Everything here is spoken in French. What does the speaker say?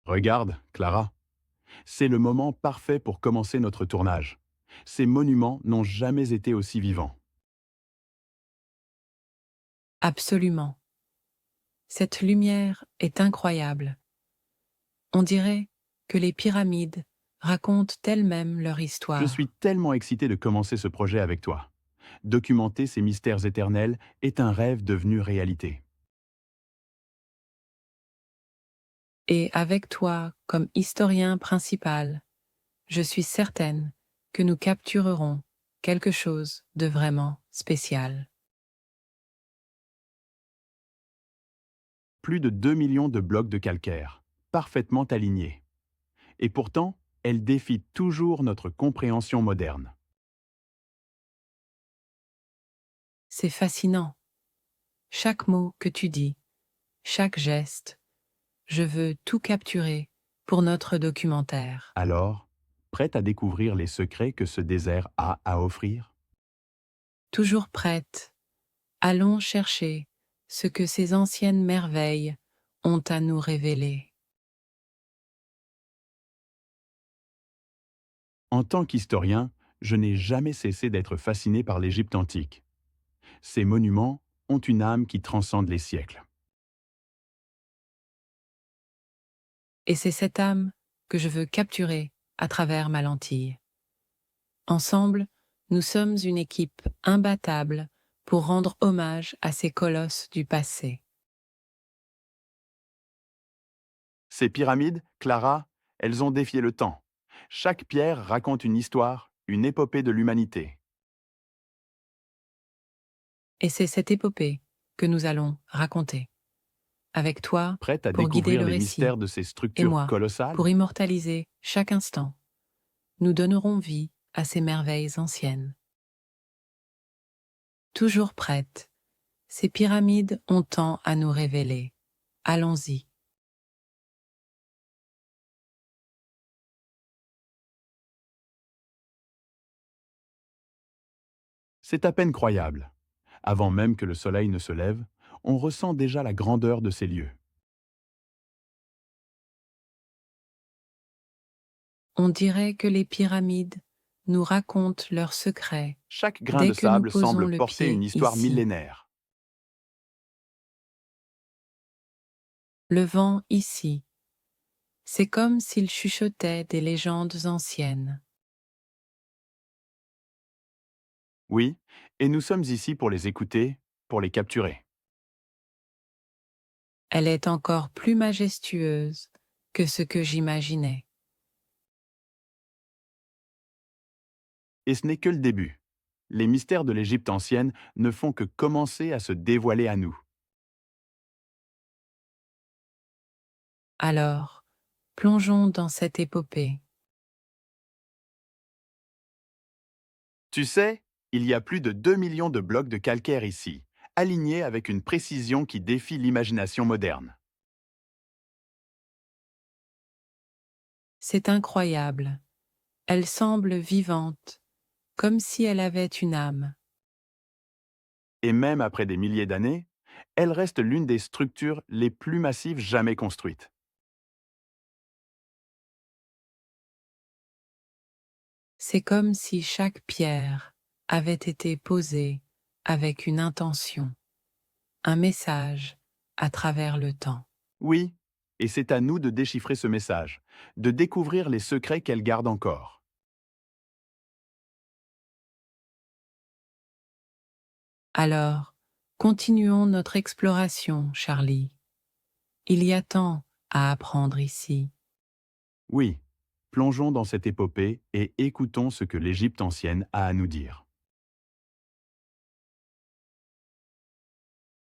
Regarde, Clara, c'est le moment parfait pour commencer notre tournage. Ces monuments n'ont jamais été aussi vivants. Absolument. Cette lumière est incroyable. On dirait que les pyramides racontent elles-mêmes leur Je suis histoire. tellement excité de commencer ce projet avec toi. Documenter ces mystères éternels est un rêve devenu réalité. Et avec toi comme historien principal, je suis certaine que nous capturerons quelque chose de vraiment spécial. Plus de 2 millions de blocs de calcaire, parfaitement alignés. Et pourtant, elles défient toujours notre compréhension moderne. C'est fascinant. Chaque mot que tu dis, chaque geste, je veux tout capturer pour notre documentaire. Alors, prête à découvrir les secrets que ce désert a à offrir? Toujours prête, allons chercher ce que ces anciennes merveilles ont à nous révéler. En tant qu'historien, je n'ai jamais cessé d'être fasciné par l'Égypte antique. Ces monuments ont une âme qui transcende les siècles. Et c'est cette âme que je veux capturer à travers ma lentille. Ensemble, nous sommes une équipe imbattable pour rendre hommage à ces colosses du passé. Ces pyramides, Clara, elles ont défié le temps. Chaque pierre raconte une histoire, une épopée de l'humanité. Et c'est cette épopée que nous allons raconter. Avec toi Prête à pour guider découvrir le les récit, mystères de ces et structures moi pour colossales? immortaliser chaque instant. Nous donnerons vie à ces merveilles anciennes. Toujours prêtes, ces pyramides ont tant à nous révéler. Allons-y. C'est à peine croyable. Avant même que le soleil ne se lève, on ressent déjà la grandeur de ces lieux. On dirait que les pyramides nous racontent leurs secrets Chaque grain dès de que nous sable posons semble le porter une pied histoire ici. millénaire. Le vent ici, c'est comme s'il chuchotait des légendes anciennes. Oui, et nous sommes ici pour les écouter, pour les capturer. Elle est encore plus majestueuse que ce que j'imaginais. Et ce n'est que le début. Les mystères de l'Égypte ancienne ne font que commencer à se dévoiler à nous. Alors, plongeons dans cette épopée. Tu sais, il y a plus de 2 millions de blocs de calcaire ici, alignés avec une précision qui défie l'imagination moderne. C'est incroyable. Elle semble vivante, comme si elle avait une âme. Et même après des milliers d'années, elle reste l'une des structures les plus massives jamais construites. C'est comme si chaque pierre avait été posée avec une intention, un message à travers le temps. Oui, et c'est à nous de déchiffrer ce message, de découvrir les secrets qu'elle garde encore. Alors, continuons notre exploration, Charlie. Il y a tant à apprendre ici. Oui, plongeons dans cette épopée et écoutons ce que l'Égypte ancienne a à nous dire.